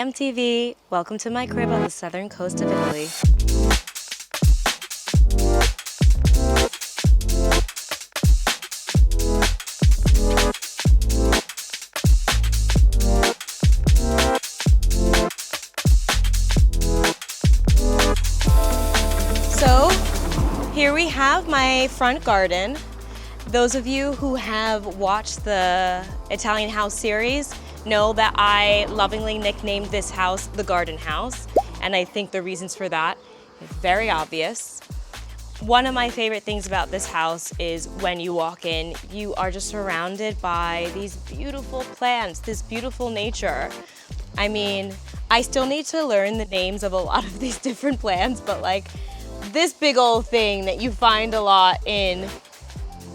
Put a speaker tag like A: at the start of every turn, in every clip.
A: MTV. Welcome to my crib on the southern coast of Italy. So here we have my front garden. Those of you who have watched the Italian house series know that I lovingly nicknamed this house the garden house, and I think the reasons for that is very obvious. One of my favorite things about this house is when you walk in, you are just surrounded by these beautiful plants, this beautiful nature. I mean, I still need to learn the names of a lot of these different plants, but like this big old thing that you find a lot in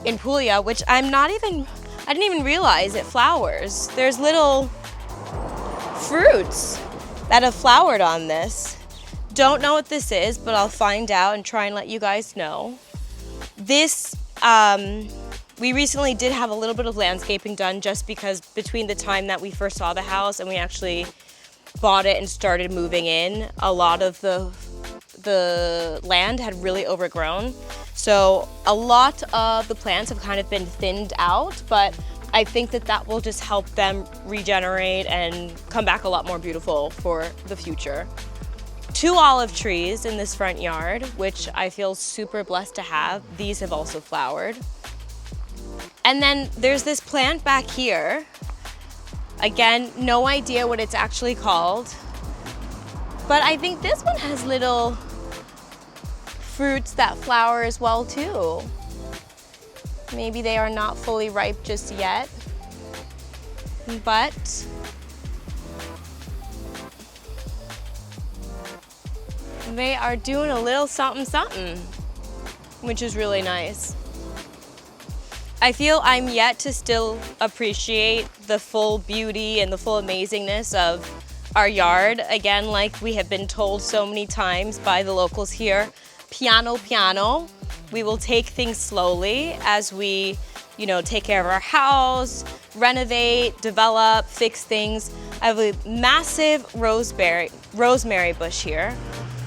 A: Puglia, which I didn't even realize it flowers. There's little fruits that have flowered on this. Don't know what this is, but I'll find out and try and let you guys know. This, we recently did have a little bit of landscaping done just because between the time that we first saw the house and we actually bought it and started moving in, a lot of the land had really overgrown. So a lot of the plants have kind of been thinned out, but I think that will just help them regenerate and come back a lot more beautiful for the future. 2 olive trees in this front yard, which I feel super blessed to have. These have also flowered. And then there's this plant back here. Again, no idea what it's actually called, but I think this one has little fruits that flower as well too. Maybe they are not fully ripe just yet, but they are doing a little something something, which is really nice. I feel I'm yet to still appreciate the full beauty and the full amazingness of our yard. Again, like we have been told so many times by the locals here, piano piano. We will take things slowly as we, take care of our house, renovate, develop, fix things. I have a massive rosemary bush here.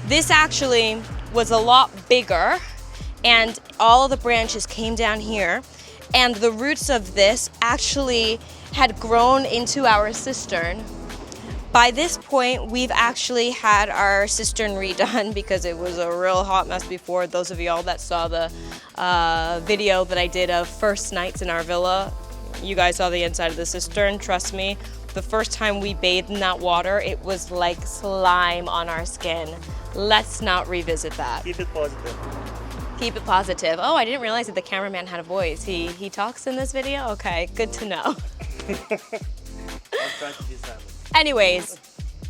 A: This actually was a lot bigger, and all of the branches came down here, and the roots of this actually had grown into our cistern. By this point, we've actually had our cistern redone because it was a real hot mess before. Those of y'all that saw the video that I did of first nights in our villa, you guys saw the inside of the cistern. Trust me, the first time we bathed in that water, it was like slime on our skin. Let's not revisit that.
B: Keep it positive.
A: Keep it positive. Oh, I didn't realize that the cameraman had a voice. He talks in this video? Okay, good to know.
B: I'll try to do that.
A: Anyways,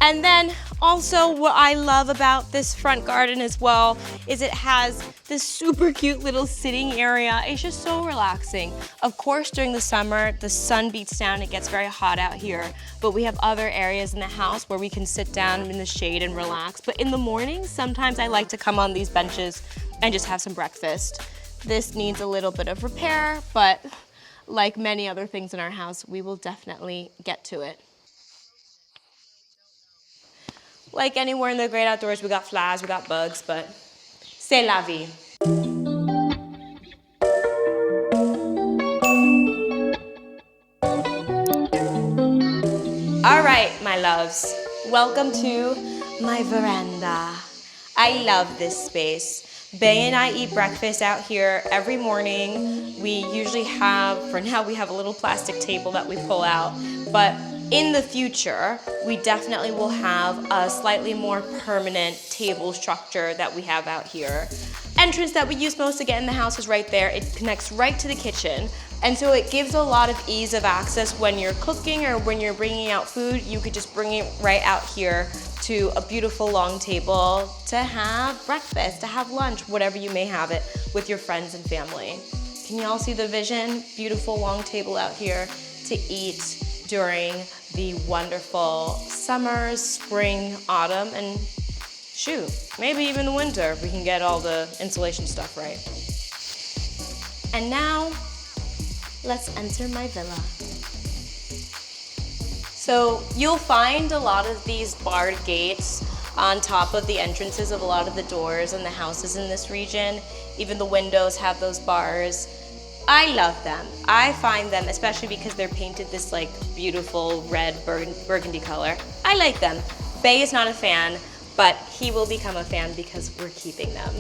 A: and then also what I love about this front garden as well is it has this super cute little sitting area. It's just so relaxing. Of course, during the summer, the sun beats down, it gets very hot out here, but we have other areas in the house where we can sit down in the shade and relax. But in the mornings, sometimes I like to come on these benches and just have some breakfast. This needs a little bit of repair, but like many other things in our house, we will definitely get to it. Like anywhere in the great outdoors, we got flies, we got bugs, but c'est la vie. All right, my loves, welcome to my veranda. I love this space. Bae and I eat breakfast out here every morning. We usually for now we have a little plastic table that we pull out, but in the future, we definitely will have a slightly more permanent table structure that we have out here. Entrance that we use most to get in the house is right there. It connects right to the kitchen. And so it gives a lot of ease of access when you're cooking or when you're bringing out food. You could just bring it right out here to a beautiful long table to have breakfast, to have lunch, whatever you may have it with your friends and family. Can you all see the vision? Beautiful long table out here to eat during the wonderful summers, spring, autumn, and shoot, maybe even the winter if we can get all the insulation stuff right. And now, let's enter my villa. So you'll find a lot of these barred gates on top of the entrances of a lot of the doors and the houses in this region. Even the windows have those bars. I love them. I find them, especially because they're painted this like beautiful red burgundy color. I like them. Bay is not a fan, but he will become a fan because we're keeping them.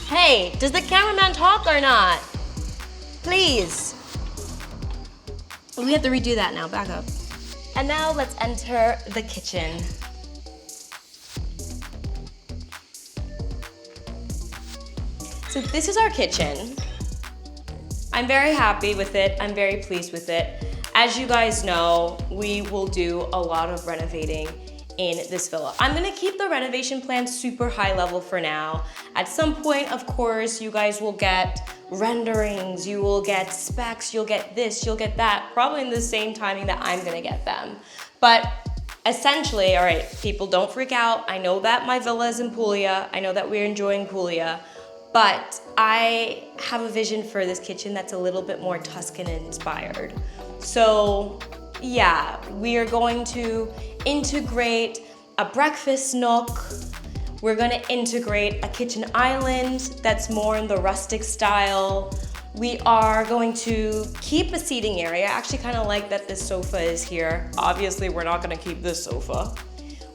A: Hey, does the cameraman talk or not? Please. We have to redo that now, back up. And now let's enter the kitchen. So this is our kitchen. I'm very happy with it. I'm very pleased with it. As you guys know, we will do a lot of renovating in this villa. I'm gonna keep the renovation plan super high level for now. At some point, of course, you guys will get renderings, you will get specs, you'll get this, you'll get that, probably in the same timing that I'm gonna get them. But essentially, all right, people don't freak out. I know that my villa is in Puglia. I know that we're enjoying Puglia, but I have a vision for this kitchen that's a little bit more Tuscan inspired. So yeah, we are going to integrate a breakfast nook. We're gonna integrate a kitchen island that's more in the rustic style. We are going to keep a seating area. I actually kind of like that this sofa is here. Obviously, we're not gonna keep this sofa.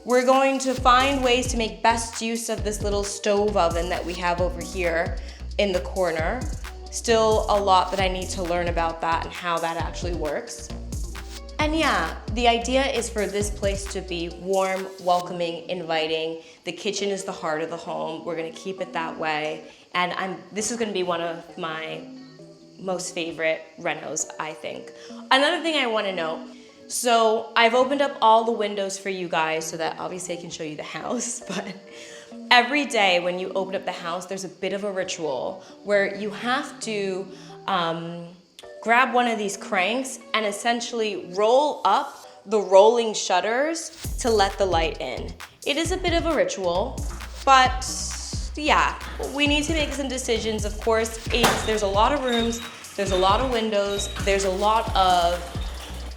A: We're going to find ways to make best use of this little stove oven that we have over here in the corner. Still a lot that I need to learn about that and how that actually works. And yeah, the idea is for this place to be warm, welcoming, inviting. The kitchen is the heart of the home. We're gonna keep it that way. And this is gonna be one of my most favorite renos, I think. Another thing I wanna note, so I've opened up all the windows for you guys so that obviously I can show you the house, but every day when you open up the house, there's a bit of a ritual where you have to grab one of these cranks and essentially roll up the rolling shutters to let the light in. It is a bit of a ritual, but yeah, we need to make some decisions. Of course, there's a lot of rooms, there's a lot of windows, there's a lot of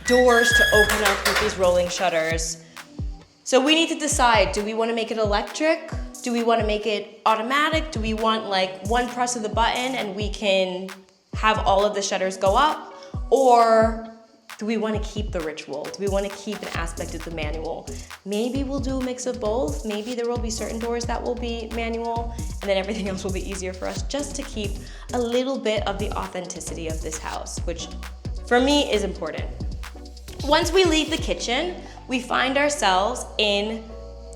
A: doors to open up with these rolling shutters. So we need to decide, do we want to make it electric? Do we want to make it automatic? Do we want like one press of the button and we can have all of the shutters go up? Or do we want to keep the ritual? Do we want to keep an aspect of the manual? Maybe we'll do a mix of both. Maybe there will be certain doors that will be manual and then everything else will be easier for us, just to keep a little bit of the authenticity of this house, which for me is important. Once we leave the kitchen, we find ourselves in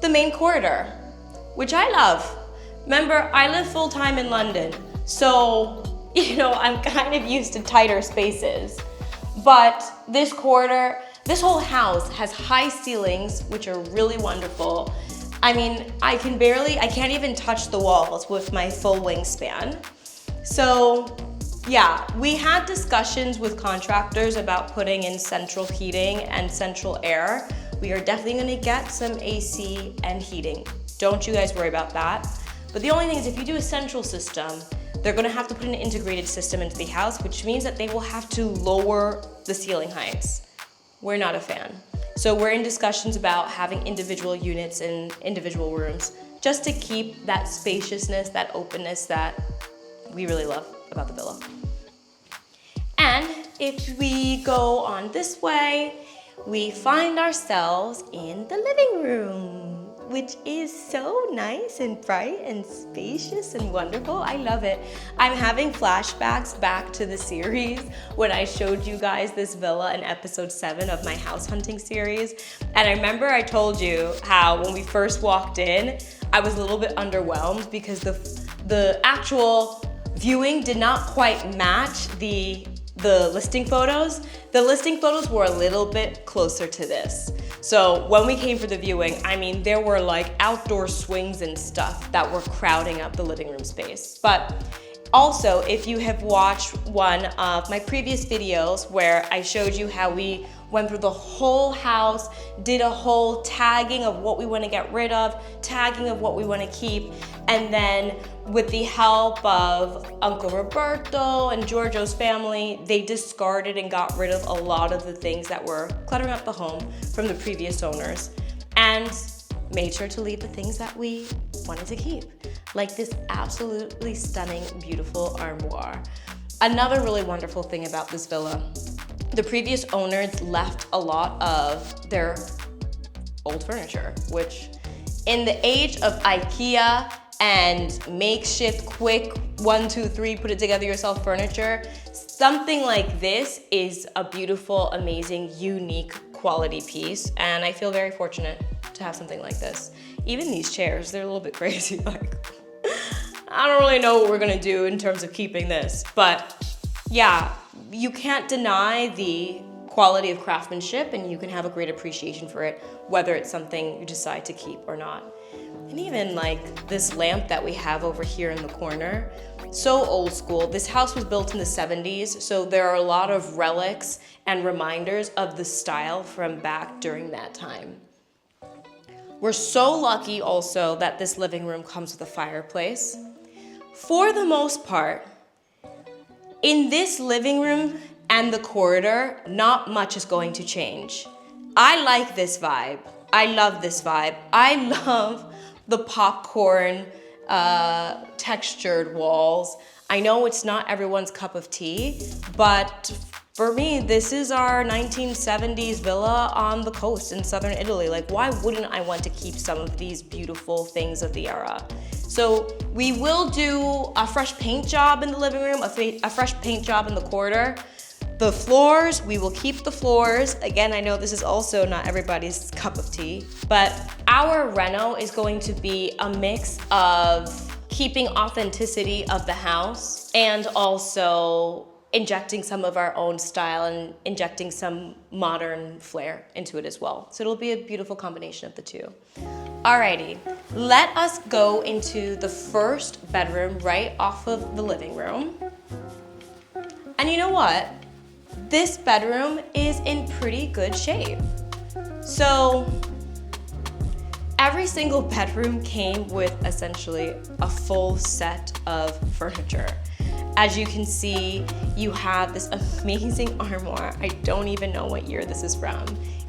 A: the main corridor, which I love. Remember, I live full-time in London, so I'm kind of used to tighter spaces. But this corridor, this whole house has high ceilings, which are really wonderful. I mean, I can't even touch the walls with my full wingspan. So yeah, we had discussions with contractors about putting in central heating and central air. We are definitely gonna get some AC and heating. Don't you guys worry about that. But the only thing is, if you do a central system, they're gonna have to put an integrated system into the house, which means that they will have to lower the ceiling heights. We're not a fan. So we're in discussions about having individual units in individual rooms, just to keep that spaciousness, that openness that we really love about the villa. And if we go on this way, we find ourselves in the living room, which is so nice and bright and spacious and wonderful. I love it. I'm having flashbacks back to the series when I showed you guys this villa in episode 7 of my house hunting series. And I remember I told you how when we first walked in, I was a little bit underwhelmed because the actual viewing did not quite match the listing photos. The listing photos were a little bit closer to this. So when we came for the viewing, I mean, there were like outdoor swings and stuff that were crowding up the living room space. But Also, if you have watched one of my previous videos where I showed you how we went through the whole house, did a whole tagging of what we want to get rid of, tagging of what we want to keep, and then with the help of Uncle Roberto and Giorgio's family, they discarded and got rid of a lot of the things that were cluttering up the home from the previous owners, and made sure to leave the things that we wanted to keep, like this absolutely stunning, beautiful armoire. Another really wonderful thing about this villa, the previous owners left a lot of their old furniture, which in the age of IKEA and makeshift, quick, 1, 2, 3, put it together yourself furniture, something like this is a beautiful, amazing, unique quality piece. And I feel very fortunate to have something like this. Even these chairs, they're a little bit crazy. Like, I don't really know what we're gonna do in terms of keeping this, but yeah, you can't deny the quality of craftsmanship, and you can have a great appreciation for it, whether it's something you decide to keep or not. And even like this lamp that we have over here in the corner, so old school. This house was built in the 70s, so there are a lot of relics and reminders of the style from back during that time. We're so lucky also that this living room comes with a fireplace. For the most part, in this living room and the corridor, not much is going to change. I like this vibe. I love this vibe. I love the popcorn textured walls. I know it's not everyone's cup of tea, but for me, this is our 1970s villa on the coast in southern Italy. Like, why wouldn't I want to keep some of these beautiful things of the era? So we will do a fresh paint job in the living room, a fresh paint job in the corridor. The floors, we will keep the floors. Again, I know this is also not everybody's cup of tea, but our reno is going to be a mix of keeping authenticity of the house and also injecting some of our own style and injecting some modern flair into it as well. So it'll be a beautiful combination of the two. Alrighty, let us go into the first bedroom right off of the living room. And you know what? This bedroom is in pretty good shape. So every single bedroom came with essentially a full set of furniture. As you can see, you have this amazing armoire. I don't even know what year this is from.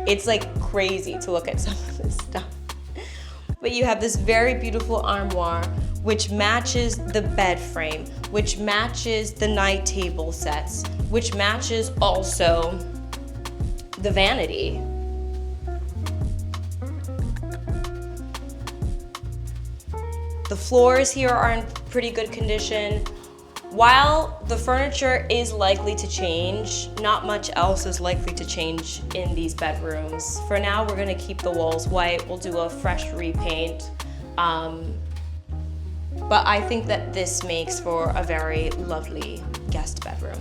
A: It's like crazy to look at some of this stuff. But you have this very beautiful armoire, which matches the bed frame, which matches the night table sets, which matches also the vanity. The floors here are in pretty good condition. While the furniture is likely to change, not much else is likely to change in these bedrooms. For now, we're gonna keep the walls white. We'll do a fresh repaint. But I think that this makes for a very lovely guest bedroom.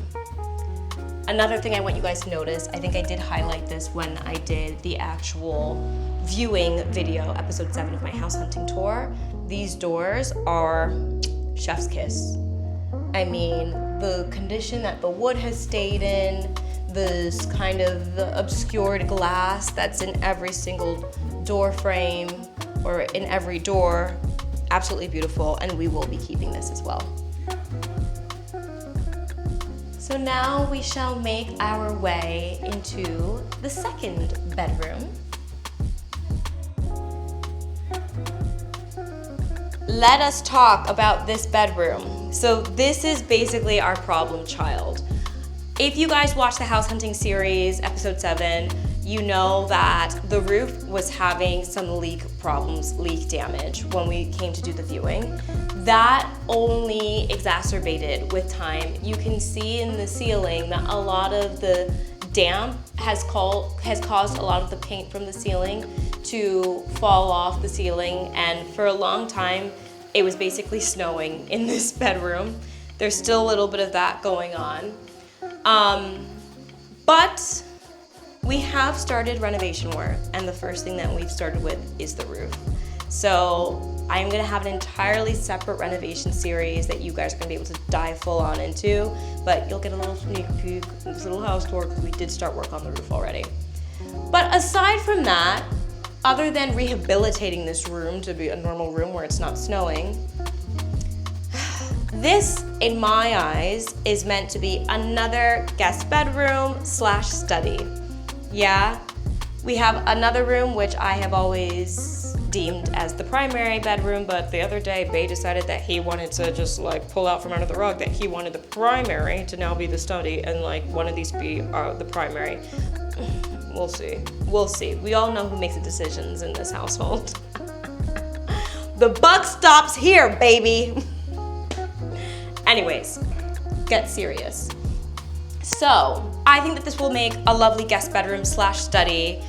A: Another thing I want you guys to notice, I think I did highlight this when I did the actual viewing video, episode 7 of my house hunting tour. These doors are chef's kiss. I mean, the condition that the wood has stayed in, this kind of obscured glass that's in every single door frame or in every door, absolutely beautiful, and we will be keeping this as well. So now we shall make our way into the second bedroom. Let us talk about this bedroom. So this is basically our problem child. If you guys watch the house hunting series, episode 7, you know that the roof was having some leak problems, leak damage when we came to do the viewing. That only exacerbated with time. You can see in the ceiling that a lot of the damp has caused a lot of the paint from the ceiling to fall off the ceiling, and for a long time it was basically snowing in this bedroom. There's still a little bit of that going on. But we have started renovation work, and the first thing that we've started with is the roof. So I am gonna have an entirely separate renovation series that you guys are gonna be able to dive full on into, but you'll get a little sneak peek of this little house tour because we did start work on the roof already. But aside from that, other than rehabilitating this room to be a normal room where it's not snowing, this, in my eyes, is meant to be another guest bedroom slash study. Yeah, we have another room which I have always deemed as the primary bedroom, but the other day Bay decided that he wanted to just like pull out from under the rug that he wanted the primary to now be the study, and like one of these be the primary. We'll see. We'll see. We all know who makes the decisions in this household. The buck stops here, baby. Anyways, get serious. So, I think that this will make a lovely guest bedroom slash study.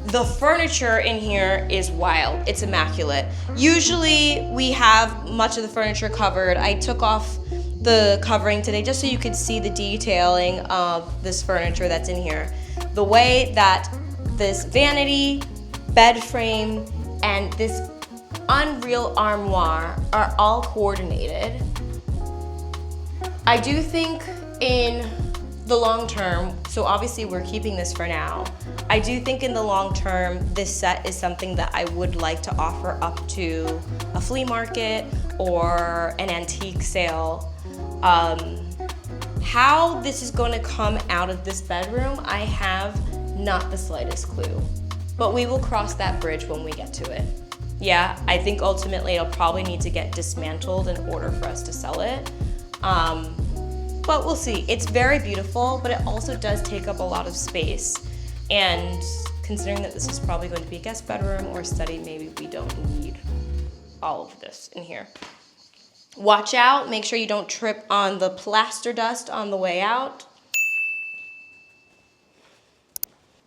A: The furniture in here is wild. It's immaculate. Usually we have much of the furniture covered. I took off the covering today just so you could see the detailing of this furniture that's in here. The way that this vanity, bed frame, and this unreal armoire are all coordinated. I do think in the long term, so obviously we're keeping this for now, I do think in the long term this set is something that I would like to offer up to a flea market or an antique sale. How this is going to come out of this bedroom, I have not the slightest clue, but we will cross that bridge when we get to it. Yeah, I think ultimately it'll probably need to get dismantled in order for us to sell it. But we'll see. It's very beautiful, but it also does take up a lot of space. And considering that this is probably going to be a guest bedroom or study, maybe we don't need all of this in here. Watch out, make sure you don't trip on the plaster dust on the way out.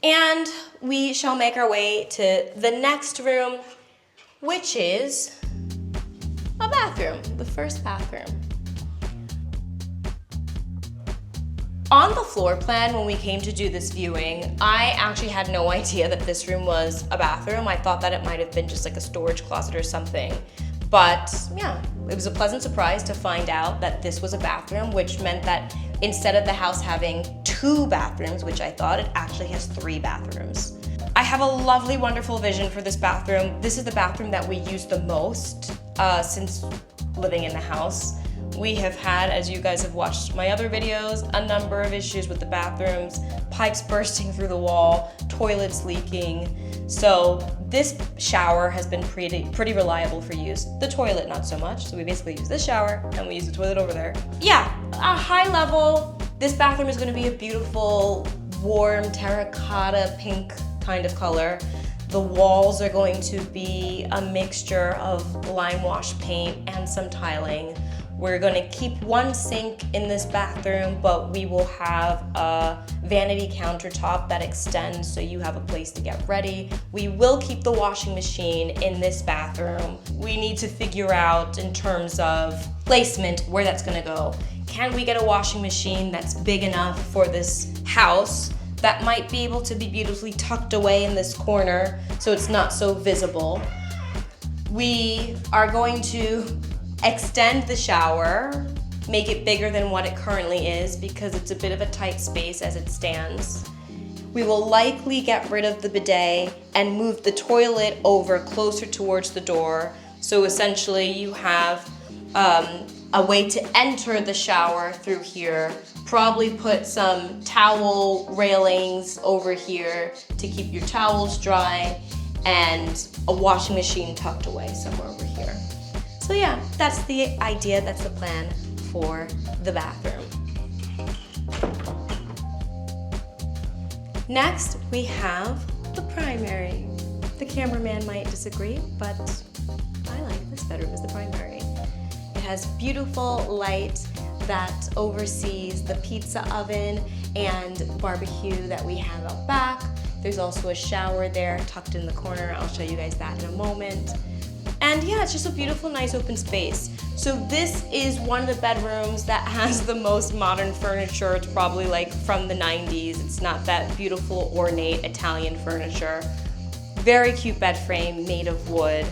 A: And we shall make our way to the next room, which is a bathroom, the first bathroom. On the floor plan, when we came to do this viewing, I actually had no idea that this room was a bathroom. I thought that it might have been just like a storage closet or something. But yeah, it was a pleasant surprise to find out that this was a bathroom, which meant that instead of the house having 2 bathrooms, which I thought, it actually has 3 bathrooms. I have a lovely, wonderful vision for this bathroom. This is the bathroom that we use the most since living in the house. We have had, as you guys have watched my other videos, a number of issues with the bathrooms, pipes bursting through the wall, toilets leaking. So this shower has been pretty reliable for use. The toilet, not so much. So we basically use this shower and we use the toilet over there. Yeah, a high level, this bathroom is gonna be a beautiful, warm, terracotta pink kind of color. The walls are going to be a mixture of lime wash paint and some tiling. We're gonna keep one sink in this bathroom, but we will have a vanity countertop that extends so you have a place to get ready. We will keep the washing machine in this bathroom. We need to figure out in terms of placement where that's gonna go. Can we get a washing machine that's big enough for this house that might be able to be beautifully tucked away in this corner so it's not so visible? We are going to extend the shower, make it bigger than what it currently is because it's a bit of a tight space as it stands. We will likely get rid of the bidet and move the toilet over closer towards the door. So essentially you have a way to enter the shower through here. Probably put some towel railings over here to keep your towels dry and a washing machine tucked away somewhere over here. So yeah, that's the idea, that's the plan for the bathroom. Next, we have the primary. The cameraman might disagree, but I like this bedroom as the primary. It has beautiful light that oversees the pizza oven and barbecue that we have out back. There's also a shower there tucked in the corner. I'll show you guys that in a moment. And yeah, it's just a beautiful, nice open space. So this is one of the bedrooms that has the most modern furniture. It's probably like from the 90s. It's not that beautiful, ornate Italian furniture. Very cute bed frame made of wood.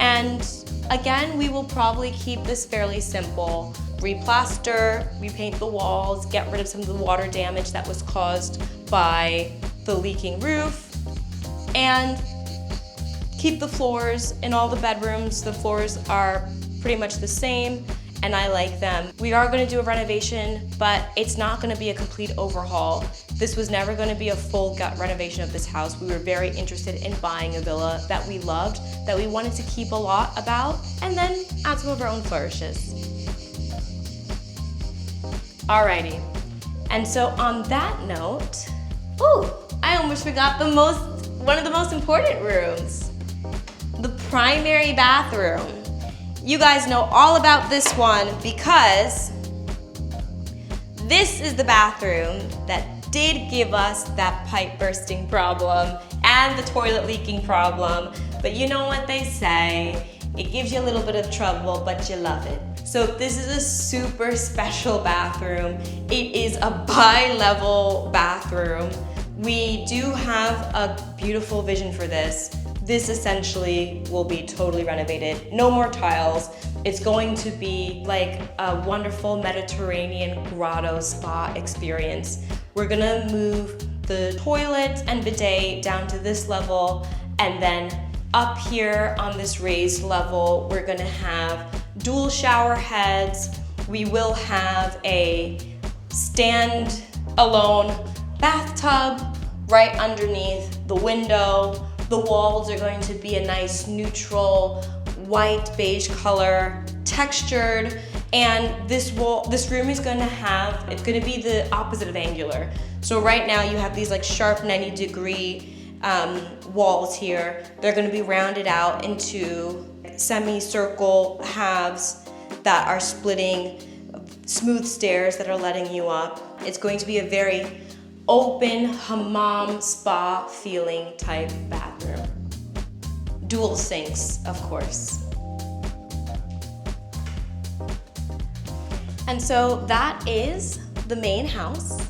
A: And again, we will probably keep this fairly simple. Replaster, repaint the walls, get rid of some of the water damage that was caused by the leaking roof, and keep the floors in all the bedrooms. The floors are pretty much the same, and I like them. We are gonna do a renovation, but it's not gonna be a complete overhaul. This was never gonna be a full gut renovation of this house. We were very interested in buying a villa that we loved, that we wanted to keep a lot about, and then add some of our own flourishes. Alrighty, and so on that note, I almost forgot one of the most important rooms, the primary bathroom. You guys know all about this one because this is the bathroom that did give us that pipe bursting problem and the toilet leaking problem. But you know what they say, it gives you a little bit of trouble, but you love it. So this is a super special bathroom. It is a bi-level bathroom. We do have a beautiful vision for this. This essentially will be totally renovated. No more tiles. It's going to be like a wonderful Mediterranean grotto spa experience. We're gonna move the toilet and bidet down to this level, and then up here on this raised level, we're gonna have dual shower heads. We will have a stand-alone bathtub right underneath the window. The walls are going to be a nice neutral white beige color, textured, and this room is going to have, it's going to be the opposite of angular. So right now you have these like sharp 90-degree walls here. They're going to be rounded out into semicircle halves that are splitting, smooth stairs that are letting you up. It's going to be a very open hammam spa feeling type bathroom. Dual sinks, of course. And so that is the main house.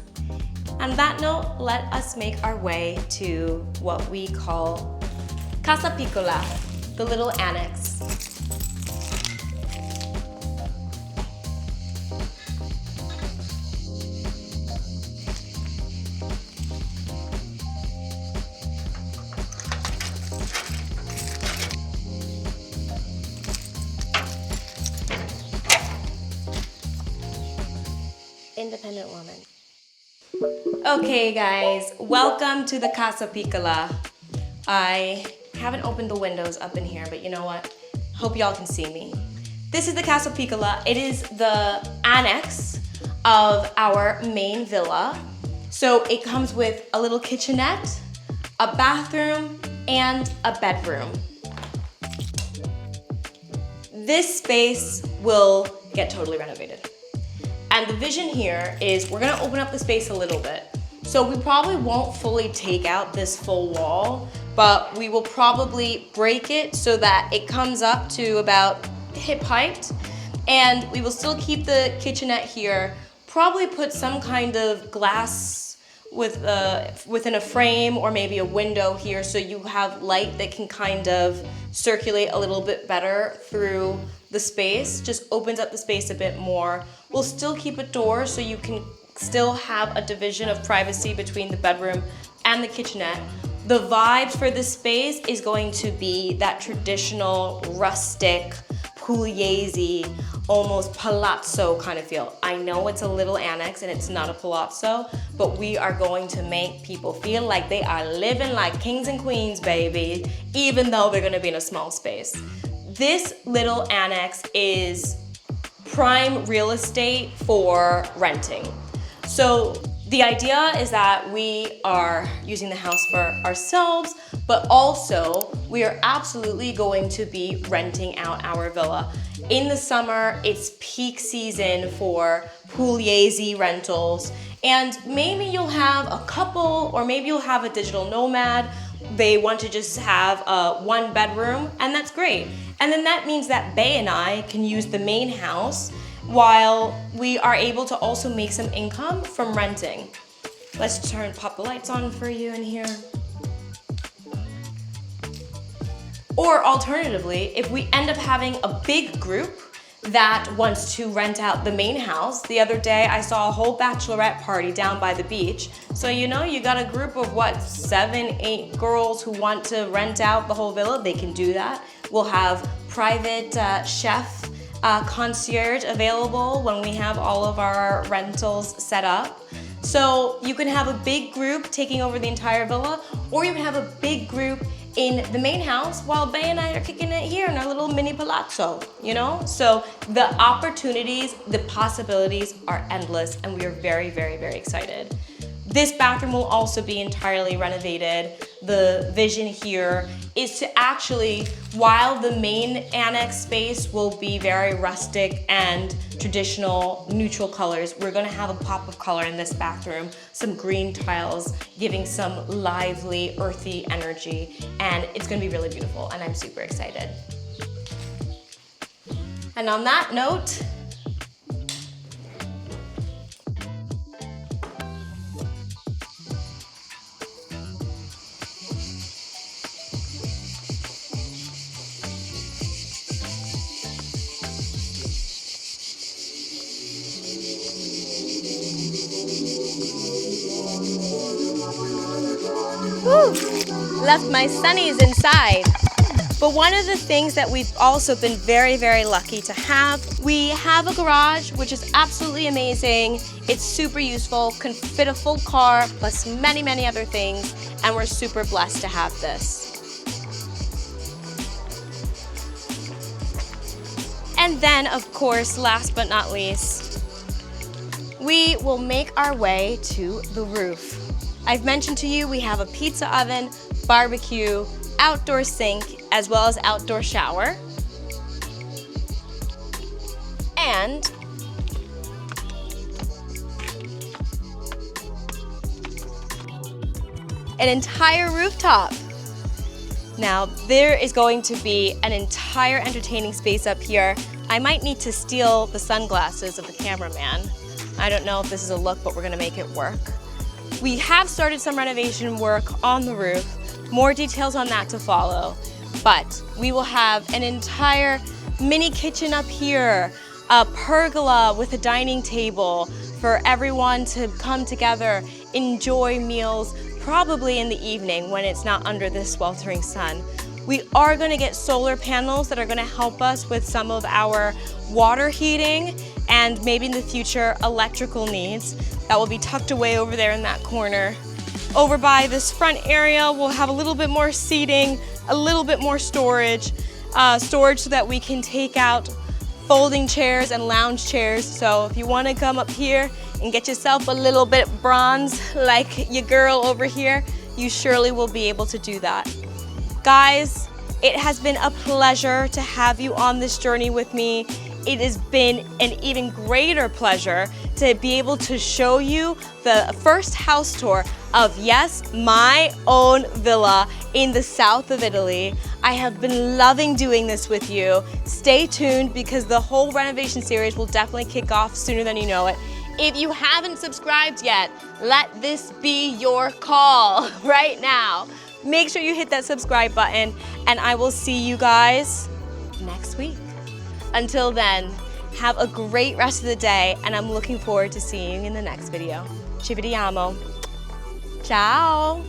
A: On that note, let us make our way to what we call Casa Piccola, the little annex. Independent woman. Okay guys, welcome to the Casa Piccola. I haven't opened the windows up in here, but you know what? Hope y'all can see me. This is the Casa Piccola. It is the annex of our main villa. So it comes with a little kitchenette, a bathroom, and a bedroom. This space will get totally renovated. And the vision here is we're gonna open up the space a little bit. So we probably won't fully take out this full wall, but we will probably break it so that it comes up to about hip height. And we will still keep the kitchenette here, probably put some kind of glass within a frame or maybe a window here so you have light that can kind of circulate a little bit better through the space, just opens up the space a bit more. We'll still keep a door so you can still have a division of privacy between the bedroom and the kitchenette. The vibes for this space is going to be that traditional rustic, pugliese, almost palazzo kind of feel. I know it's a little annex and it's not a palazzo, but we are going to make people feel like they are living like kings and queens, baby, even though they're gonna be in a small space. This little annex is prime real estate for renting. So the idea is that we are using the house for ourselves, but also we are absolutely going to be renting out our villa. In the summer, it's peak season for pugliese rentals, and maybe you'll have a couple, or maybe you'll have a digital nomad. They want to just have a one bedroom, and that's great. And then that means that Bae and I can use the main house while we are able to also make some income from renting. Let's pop the lights on for you in here. Or alternatively, if we end up having a big group that wants to rent out the main house. The other day I saw a whole bachelorette party down by the beach. So you know, you got a group of what, 7, 8 girls who want to rent out the whole villa, they can do that. We'll have private chef concierge available when we have all of our rentals set up. So you can have a big group taking over the entire villa, or you can have a big group in the main house while Bay and I are kicking it here in our little mini palazzo, you know? So the opportunities, the possibilities are endless, and we are very, very, very excited. This bathroom will also be entirely renovated. The vision here is to actually, while the main annex space will be very rustic and traditional neutral colors, we're gonna have a pop of color in this bathroom, some green tiles, giving some lively, earthy energy, and it's gonna be really beautiful, and I'm super excited. And on that note, left my sunnies inside. But one of the things that we've also been very, very lucky to have, we have a garage, which is absolutely amazing. It's super useful, can fit a full car, plus many, many other things, and we're super blessed to have this. And then, of course, last but not least, we will make our way to the roof. I've mentioned to you we have a pizza oven, barbecue, outdoor sink, as well as outdoor shower. And an entire rooftop. Now, there is going to be an entire entertaining space up here. I might need to steal the sunglasses of the cameraman. I don't know if this is a look, but we're gonna make it work. We have started some renovation work on the roof. More details on that to follow. But we will have an entire mini kitchen up here, a pergola with a dining table for everyone to come together, enjoy meals, probably in the evening when it's not under the sweltering sun. We are gonna get solar panels that are gonna help us with some of our water heating and maybe in the future electrical needs. That will be tucked away over there in that corner. Over by this front area, we'll have a little bit more seating, a little bit more storage so that we can take out folding chairs and lounge chairs. So if you want to come up here and get yourself a little bit bronze like your girl over here, you surely will be able to do that. Guys, it has been a pleasure to have you on this journey with me. It has been an even greater pleasure to be able to show you the first house tour of, yes, my own villa in the south of Italy. I have been loving doing this with you. Stay tuned because the whole renovation series will definitely kick off sooner than you know it. If you haven't subscribed yet, let this be your call right now. Make sure you hit that subscribe button, and I will see you guys next week. Until then, have a great rest of the day, and I'm looking forward to seeing you in the next video. Ci vediamo. Ciao.